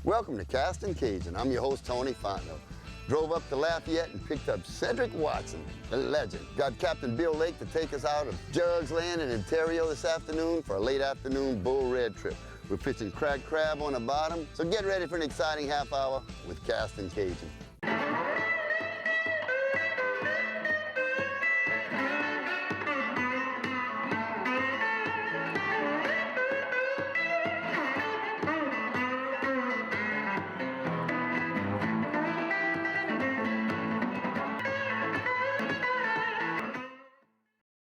Welcome to Castin Cajun. I'm your host, Tony Fontenot. Drove up to Lafayette and picked up Cedric Watson, the legend. Got Captain Bill Lake to take us out of Jugs Land in Ontario this afternoon for a late afternoon bull red trip. We're fishing cracked crab on the bottom, so get ready for an exciting half hour with Castin Cajun.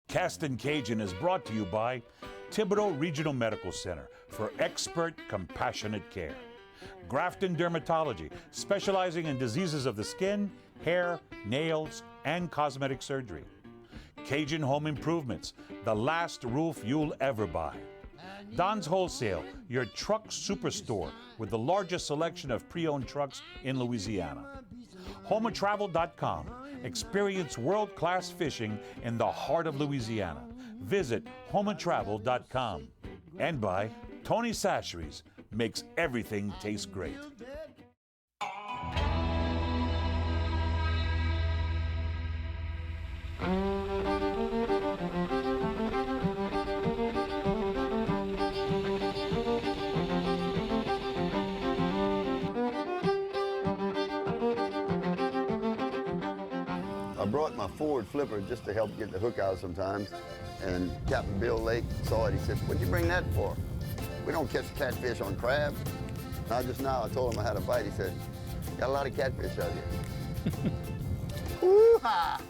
Castin Cajun is brought to you by Boudreaux Regional Medical Center for expert, compassionate care. Grafton Dermatology, specializing in diseases of the skin, hair, nails, and cosmetic surgery. Cajun Home Improvements, the last roof you'll ever buy. Don's Wholesale, your truck superstore with the largest selection of pre-owned trucks in Louisiana. HomeAndTravel.com. Experience world-class fishing in the heart of Louisiana. Visit HomeAndTravel.com. And by Tony Sacheries, makes everything taste great. I brought my forward flipper just to help get the hook out sometimes, and Captain Bill Lake saw it. He said, "What'd you bring that for? We don't catch catfish on crabs." Now just now I told him I had a bite. He said, "Got a lot of catfish out here." Woo-ha!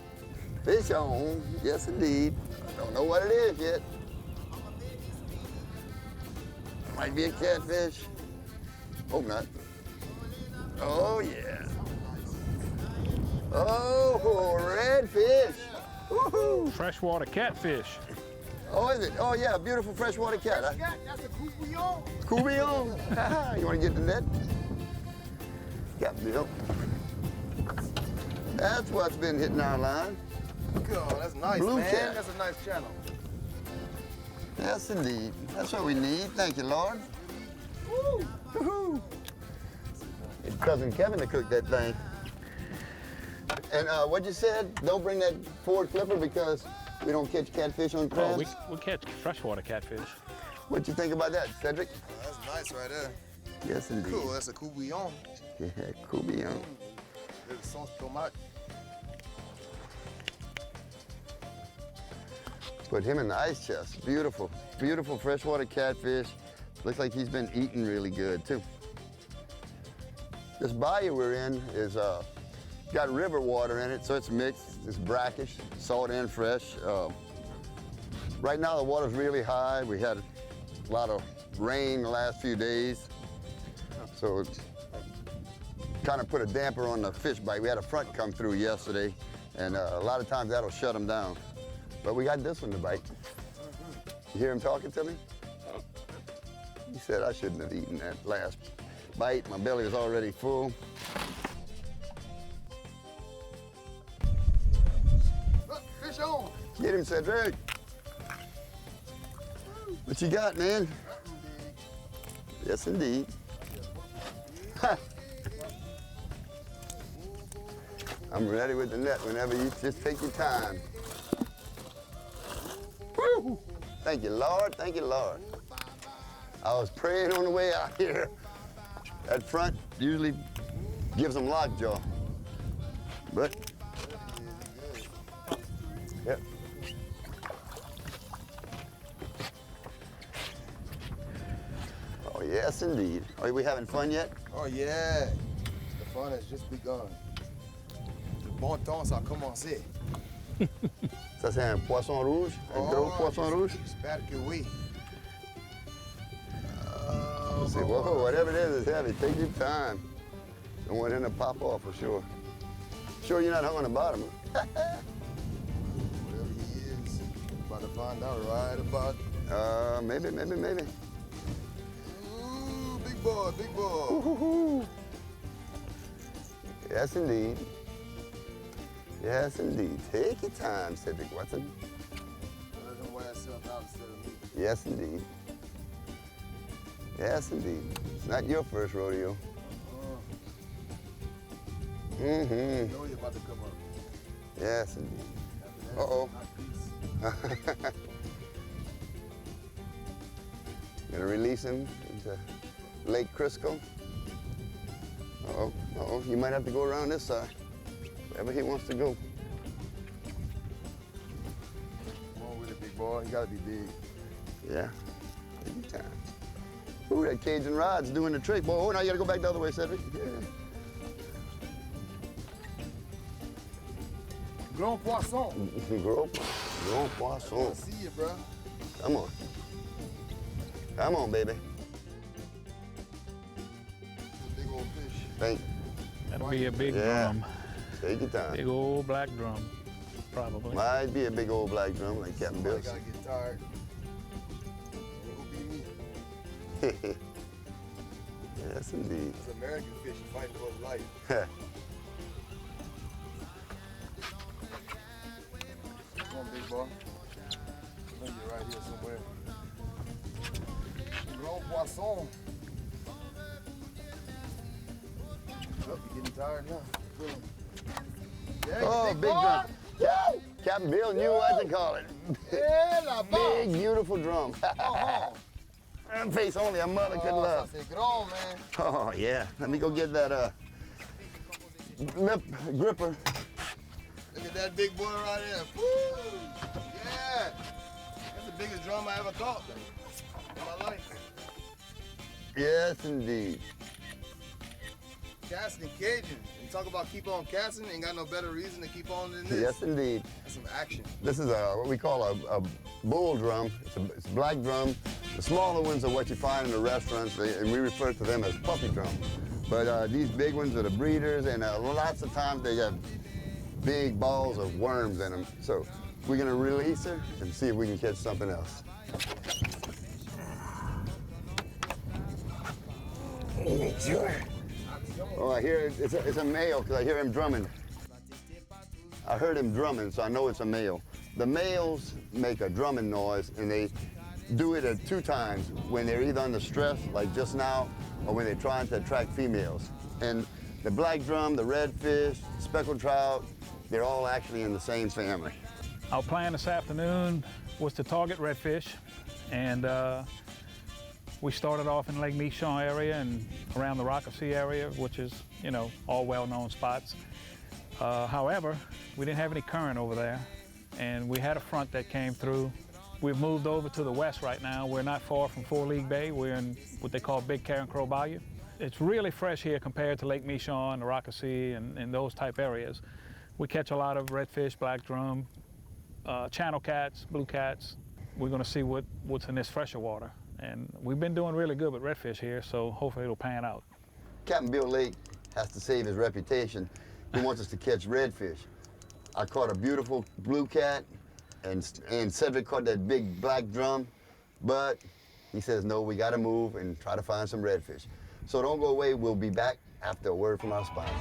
Fish on, yes indeed. Don't know what it is yet. Might be a catfish. Hope not. Oh yeah. Oh, redfish. Woohoo! Freshwater catfish. Oh, is it? Oh, yeah, beautiful freshwater cat. That's a coupillon. Coupillon. You want to get the net? Got Bill. That's what's been hitting our line. God, that's nice, Blue man. cat. That's a nice channel. Yes, indeed. That's what we need. Thank you, Lord. Woo! Woohoo! It's Cousin Kevin to cook that thing. And what you said, don't bring that forward flipper because we don't catch catfish on crabs? Oh, we'll catch freshwater catfish. What you think about that, Cedric? That's nice right there. Yes, indeed. Cool, that's a coupillon. Yeah, coupillon. Little sauce tomate. Put him in the ice chest. Beautiful, beautiful freshwater catfish. Looks like he's been eating really good too. This bayou we're in is got river water in it, so it's mixed. It's brackish, salt and fresh. Right now the water's really high. We had a lot of rain the last few days, so it kind of put a damper on the fish bite. We had a front come through yesterday, and a lot of times that'll shut them down. But we got this one to bite. You hear him talking to me? He said I shouldn't have eaten that last bite. My belly was already full. Look, fish on. Get him, Cedric. What you got, man? Yes, indeed. I'm ready with the net whenever you just take your time. Woo! Thank you, Lord. Thank you, Lord. I was praying on the way out here. That front usually gives them lockjaw. But, yep. Oh, yes, indeed. Are we having fun yet? Oh yeah, the fun has just begun. Le bon temps a commencé. Ça, c'est un poisson rouge? Un gros poisson rouge? J'espère que oui. See, whoa, whatever it is, it's heavy. Take your time. Don't want him to pop off for sure. Sure you're not hung on the bottom, huh? Whatever he is, about to find out right about. Maybe. Ooh, big boy, big boy. Ooh. Yes, indeed. Yes, indeed. Take your time, Cedric Watson. Let him wear himself out instead of me. Yes, indeed. Yes, indeed. Not your first rodeo. Mm-hmm. You know you're about to come up. Yes, indeed. After that, Uh-oh. hot piece. Gonna release him into Lake Crisco. Uh-oh, uh-oh. You might have to go around this side, wherever he wants to go. Come on with it, big boy. You gotta be big. Yeah, take your time. Ooh, that Cajun rod's doing the trick. Boy, oh, now you gotta go back the other way, Cedric. Yeah. Grand poisson. Gros poisson. I see you, bro. Come on. Come on, baby. Big old fish. Thank you. That'll be a big Yeah. drum. Take your time. Big old black drum, probably. Might be a big old black drum like Captain Somebody Bill's. gotta get tired. It will be me. Yes, indeed. It's American fish fighting for his life. Come on, big boy. I know you're right here somewhere. Grand poisson. Oh, you're getting tired now. Yeah, Oh, big boy. drum. Captain Bill knew what to call it. Yeah, la Big, beautiful drum. Uh-huh. A face only a mother could Oh, love. ça c'est grand, man. Oh, yeah. Let me go get that lip gripper. Look at that big boy right there. Woo! Yeah. That's the biggest drum I ever caught in my life. Yes, indeed. Castin Cajun. You talk about keep on casting, ain't got no better reason to keep on than this. Yes, indeed. That's some action. This is what we call a bull drum. It's a black drum. The smaller ones are what you find in the restaurants, and we refer to them as puppy drum. But these big ones are the breeders, and lots of times they have big balls of worms in them. So we're gonna release her and see if we can catch something else. Make sure. Oh, I hear it's a male because I hear him drumming. I heard him drumming, so I know it's a male. The males make a drumming noise, and they do it at 2 times, when they're either under stress, like just now, or when they're trying to attract females. And the black drum, the redfish, speckled trout, they're all actually in the same family. Our plan this afternoon was to target redfish, and we started off in Lake Michon area and around the Rockasee area, which is, you know, all well-known spots. However, we didn't have any current over there, and we had a front that came through. We've moved over to the west right now. We're not far from 4 League Bay. We're in what they call Big Karen Crow Bayou. It's really fresh here compared to Lake Michon, the Rockasee, and those type areas. We catch a lot of redfish, black drum, channel cats, blue cats. We're gonna see what's in this fresher water. And we've been doing really good with redfish here, so hopefully it'll pan out. Captain Bill Lake has to save his reputation. He wants us to catch redfish. I caught a beautiful blue cat, and Cedric caught that big black drum, but he says, no, we gotta move and try to find some redfish. So don't go away, we'll be back after a word from our sponsors.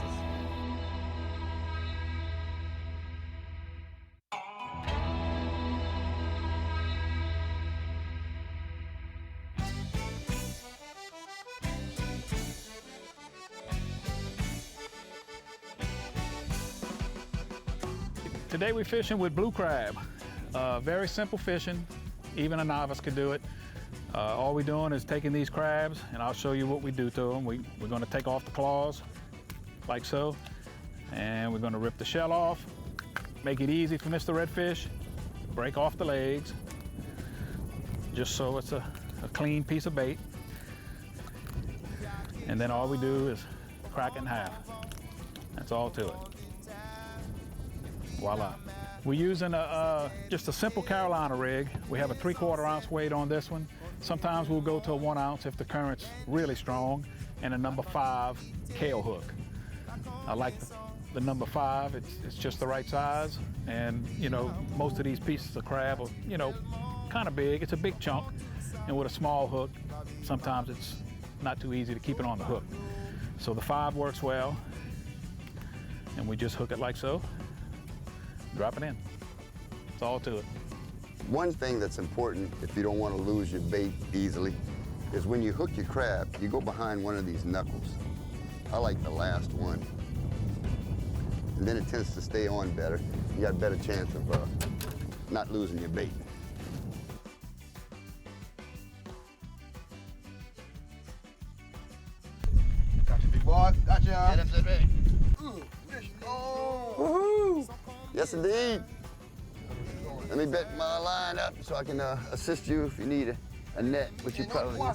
Today we're fishing with blue crab. Very simple fishing, even a novice could do it. All we're doing is taking these crabs, and I'll show you what we do to them. We're gonna take off the claws, like so, and we're gonna rip the shell off, make it easy for Mr. Redfish, break off the legs, just so it's a clean piece of bait. And then all we do is crack it in half. That's all to it. Voila. We're using just a simple Carolina rig. We have a 3/4 ounce weight on this one. Sometimes we'll go to a 1 ounce if the current's really strong, and a number 5 Kale hook. I like the number 5. It's just the right size, and you know, most of these pieces of crab are, you know, kind of big. It's a big chunk, and with a small hook, sometimes it's not too easy to keep it on the hook. So the 5 works well, and we just hook it like so. Drop it in. It's all to it. One thing that's important if you don't want to lose your bait easily is when you hook your crab, you go behind one of these knuckles. I like the last one. and then it tends to stay on better. You got a better chance of not losing your bait. Gotcha, big boy. Gotcha. Head up, set ready. Oh. Woohoo! Yes, indeed. Let me bet my line up so I can assist you if you need a net, which you probably need.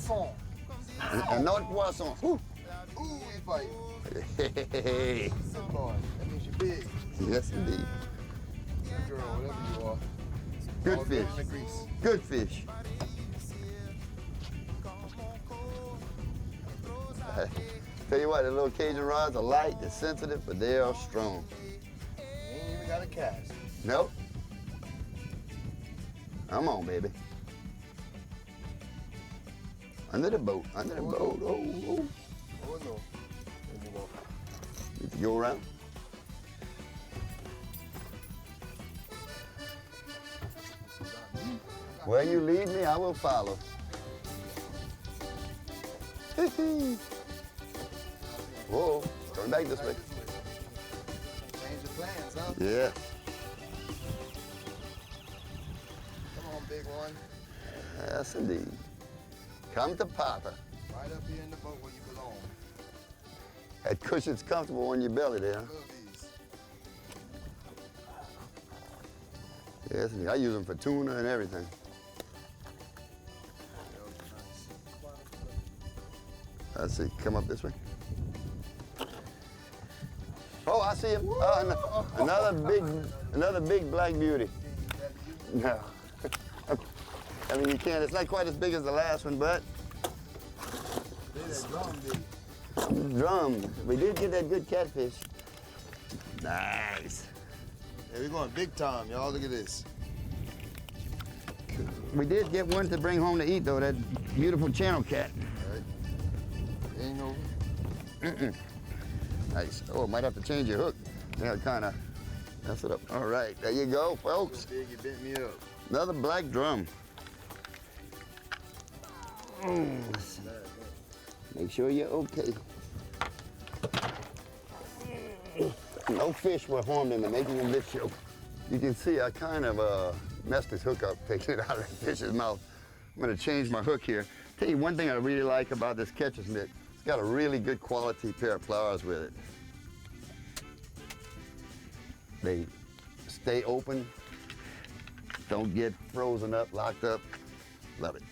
Un autre poisson. Ooh, he fight. Hey. Good boy. That means you're big. Yes, indeed. Girl, whatever you are. Good All fish. good in the grease. Good fish. Tell you what, the little Cajun rods are light, they're sensitive, but they are strong. Ain't even got a cast. Nope. Come on, baby. Under the boat, under the boat. Oh, oh. Oh, no. Maybe more. Need to go around. Where you lead me, I will follow. Whoa, turn back this way. Change your plans, huh? Yeah. Come on, big one. Yes, indeed. Come to Papa. Right up here in the boat where you belong. That cushion's comfortable on your belly there. Love these. Yes, indeed. I use them for tuna and everything. Let's see, come up this way. Oh, I see him. Another big black beauty. No. I mean, you can't. It's not quite as big as the last one, but That drum big. drum. We did get that good catfish. Nice. Yeah, we're going big time, y'all. Look at this. We did get one to bring home to eat, though. That beautiful channel cat. All right. Ain't over. Mm-mm. Nice. Oh, might have to change your hook. Yeah, kind of mess it up. All right, there you go, folks. Big, you bent me up. Another black drum. Make sure you're okay. No fish were harmed in the making of this show. You can see I kind of messed this hook up, taking it out of that fish's mouth. I'm gonna change my hook here. Tell you one thing I really like about this catcher's mitt. It's got a really good quality pair of pliers with it. They stay open, don't get frozen up, locked up. Love it.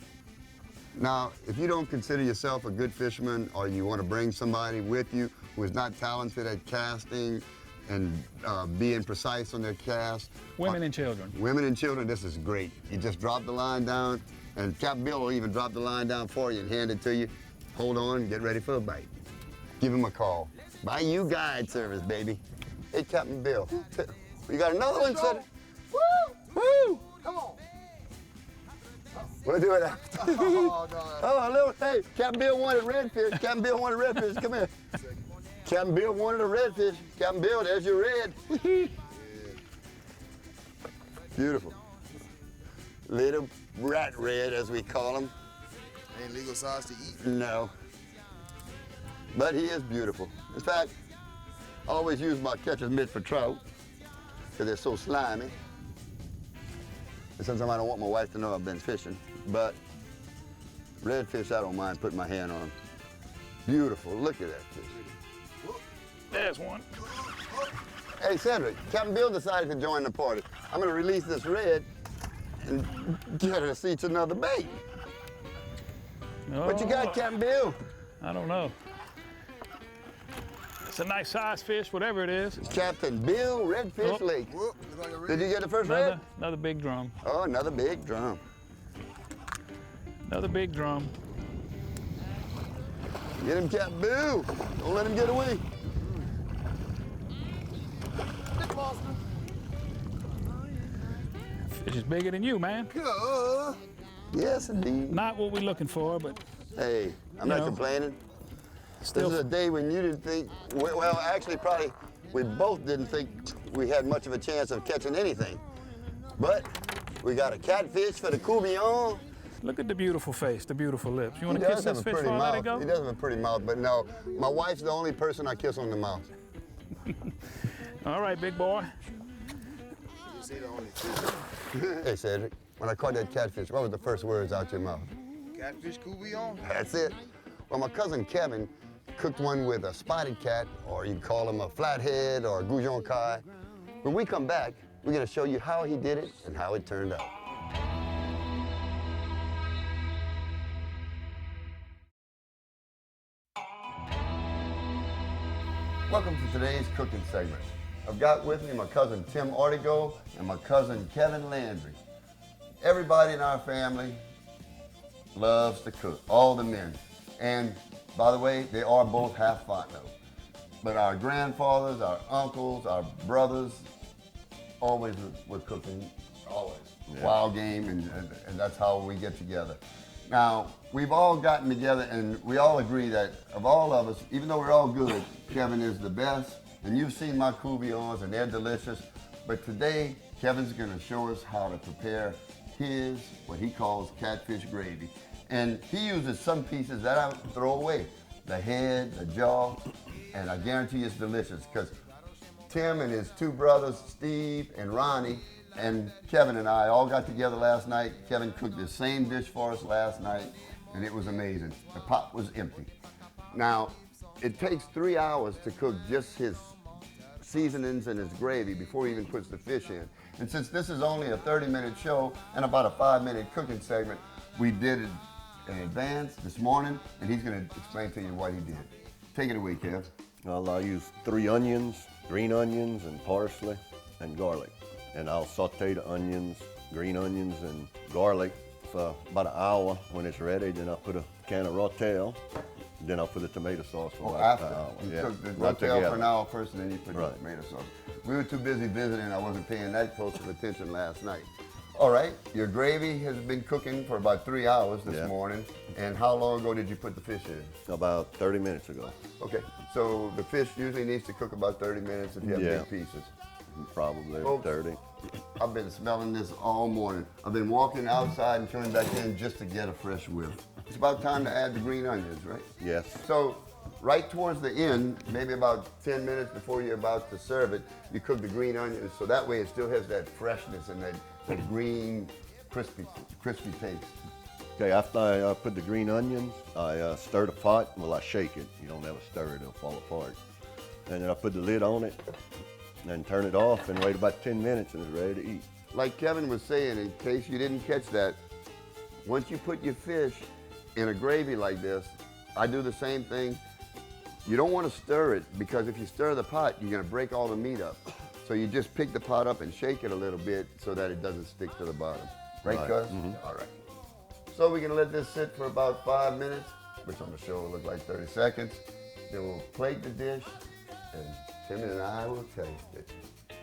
Now, if you don't consider yourself a good fisherman or you want to bring somebody with you who is not talented at casting and being precise on their cast. Women and children. Women and children, this is great. You just drop the line down and Captain Bill will even drop the line down for you and hand it to you. Hold on, get ready for a bite. Give him a call. Bayou Guide Service, baby. Hey, Captain Bill. You got another one, Cedric? Woo! Woo! Come on. We'll do it after. Oh, no. Oh, a little, hey, Captain Bill wanted redfish. Captain Bill wanted redfish. Come here. Captain Bill wanted a redfish. Captain Bill, there's your red. Beautiful. Little rat red, as we call them. Ain't legal size to eat. No. But he is beautiful. In fact, I always use my catcher's mitt for trout because they're so slimy. And sometimes I don't want my wife to know I've been fishing. But redfish, I don't mind putting my hand on them. Beautiful. Look at that fish. There's one. Hey, Cedric, Captain Bill decided to join the party. I'm going to release this red and get her to see to another bait. What you got, Captain Bill? I don't know. It's a nice size fish, whatever it is. It's Captain Bill, Redfish Oh. Lake. Whoop, look like a Did you get the first red? Another big drum. Oh, another big drum. Another big drum. Get him, Captain Bill. Don't let him get away. big monster. Fish is bigger than you, man. Good. Yes, indeed. Not what we're looking for, but Hey, I'm You not know, complaining. still. This is a day when you didn't think, well, actually, probably we both didn't think we had much of a chance of catching anything. But we got a catfish for the coubillon. Look at the beautiful face, the beautiful lips. You want He to does kiss have this a fish pretty before I let mouth. it go? He does have a pretty mouth, but no, my wife's the only person I kiss on the mouth. All right, big boy. You say the only two. Hey, Cedric, when I caught that catfish, what was the first words out your mouth? Catfish Gravy. That's it. Well, my cousin Kevin cooked one with a spotted cat, or you can call him a flathead or a goujon kai. When we come back, we're gonna show you how he did it and how it turned out. Welcome to today's cooking segment. I've got with me my cousin Tim Ortigo and my cousin Kevin Landry. Everybody in our family loves to cook, all the men. And by the way, they are both half Fontenot. But our grandfathers, our uncles, our brothers, always were cooking, always. Yeah. Wild game, and that's how we get together. Now, we've all gotten together and we all agree that of all of us, even though we're all good, Kevin is the best. And you've seen my courgettes and they're delicious. But today, Kevin's gonna show us how to prepare his, what he calls catfish gravy. And he uses some pieces that I throw away. The head, the jaw, and I guarantee it's delicious because Tim and his two brothers, Steve and Ronnie, and Kevin and I all got together last night. Kevin cooked the same dish for us last night, and it was amazing. The pot was empty. Now, it takes 3 hours to cook just his seasonings and his gravy before he even puts the fish in. And since this is only a 30-minute show and about a 5-minute cooking segment, we did it in advance this morning, and he's gonna explain to you what he did. Take it away, Kev. Well, I use 3 onions, green onions and parsley and garlic. And I'll saute the onions, green onions and garlic for about an hour. When it's ready, then I'll put a can of rotel. Then I'll put the tomato sauce for about an hour. You yeah. cook the Run rotel together. for an hour first, and then you put Right. the tomato sauce. We were too busy visiting. I wasn't paying that close of attention last night. All right, your gravy has been cooking for about 3 hours this Yeah. morning. And how long ago did you put the fish in? About 30 minutes ago. Okay, so the fish usually needs to cook about 30 minutes if you have Yeah. big pieces. Probably Folks, 30. I've been smelling this all morning. I've been walking outside and coming back in just to get a fresh whiff. It's about time to add the green onions, right? Yes. So right towards the end, maybe about 10 minutes before you're about to serve it, you cook the green onions so that way it still has that freshness and that green, crispy taste. Okay, after I put the green onions, I stir the pot. Well, I shake it. You don't ever stir it, it'll fall apart. And then I put the lid on it, and turn it off and wait about 10 minutes and it's ready to eat. Like Kevin was saying, in case you didn't catch that, once you put your fish in a gravy like this, I do the same thing. You don't want to stir it because if you stir the pot, you're going to break all the meat up. So you just pick the pot up and shake it a little bit so that it doesn't stick to the bottom. Right, Right. Cuz? All right. So we're going to let this sit for about 5 minutes, which on the show will look like 30 seconds. Then we'll plate the dish, and Tim and I will taste it.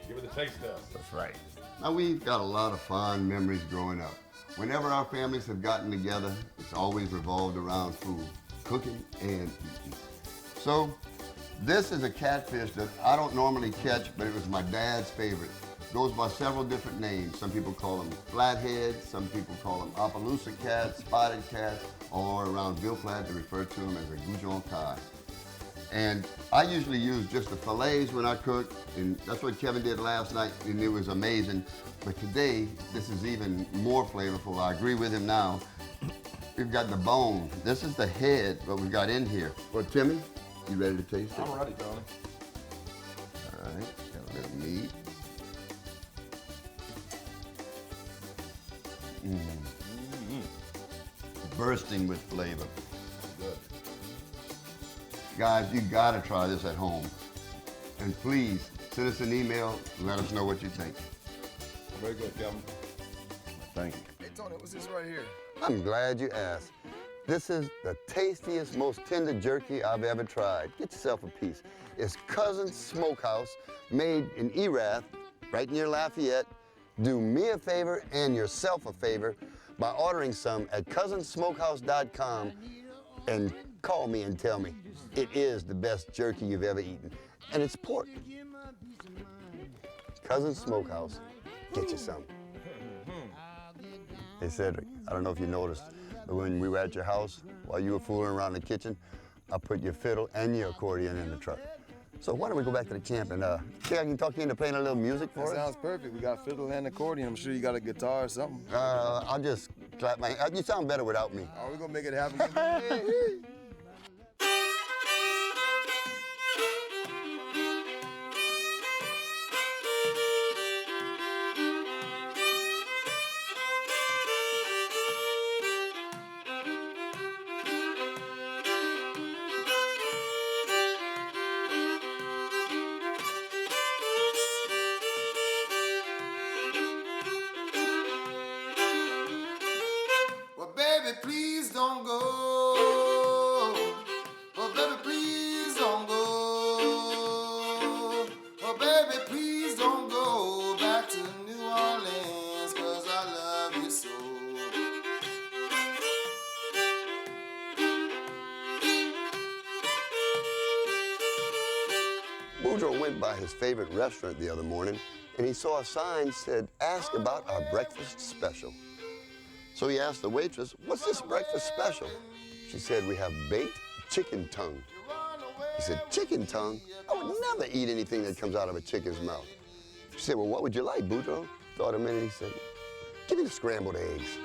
Give it a taste test. That's right. Now, we've got a lot of fond memories growing up. Whenever our families have gotten together, it's always revolved around food, cooking and eating. So, this is a catfish that I don't normally catch, but it was my dad's favorite. Goes by several different names. Some people call them flathead, some people call them Appaloosa cat, spotted cat, or around Ville Platte, they refer to them as a goujon kai. And I usually use just the fillets when I cook, and that's what Kevin did last night, and it was amazing. But today, this is even more flavorful. I agree with him now. We've got the bone. This is the head, what we've got in here. Well, Timmy, you ready to taste it? I'm ready, Tony. All right, got a little meat. Bursting with flavor. Good. Guys, you gotta try this at home. And please, send us an email and let us know what you think. Very good, Kevin. Thank you. Hey, Tony, what's this right here? I'm glad you asked. This is the tastiest, most tender jerky I've ever tried. Get yourself a piece. It's Cousin Smokehouse, made in Erath, right near Lafayette. Do me a favor and yourself a favor by ordering some at cousinsmokehouse.com and call me and tell me it is the best jerky you've ever eaten. And it's pork. Cousin Smokehouse, get you some. Hey Cedric, I don't know if you noticed, but when we were at your house, while you were fooling around the kitchen, I put your fiddle and your accordion in the truck. So why don't we go back to the camp and see, I can talk you into playing a little music for That us? sounds perfect. We got fiddle and accordion. I'm sure you got a guitar or something. I'll just clap my hands. You sound better without me. Are we gonna make it happen? Well, baby, please don't go. Oh, baby, please don't go. Oh, baby, please don't go back to New Orleans, 'cause I love you so. Boudreaux went by his favorite restaurant the other morning, and he saw a sign said, "Ask about our breakfast special." So he asked the waitress, "What's this breakfast special?" She said, "We have baked chicken tongue." He said, "Chicken tongue? I would never eat anything that comes out of a chicken's mouth." She said, "Well, what would you like, Boudreaux?" Thought a minute, he said, "Give me the scrambled eggs."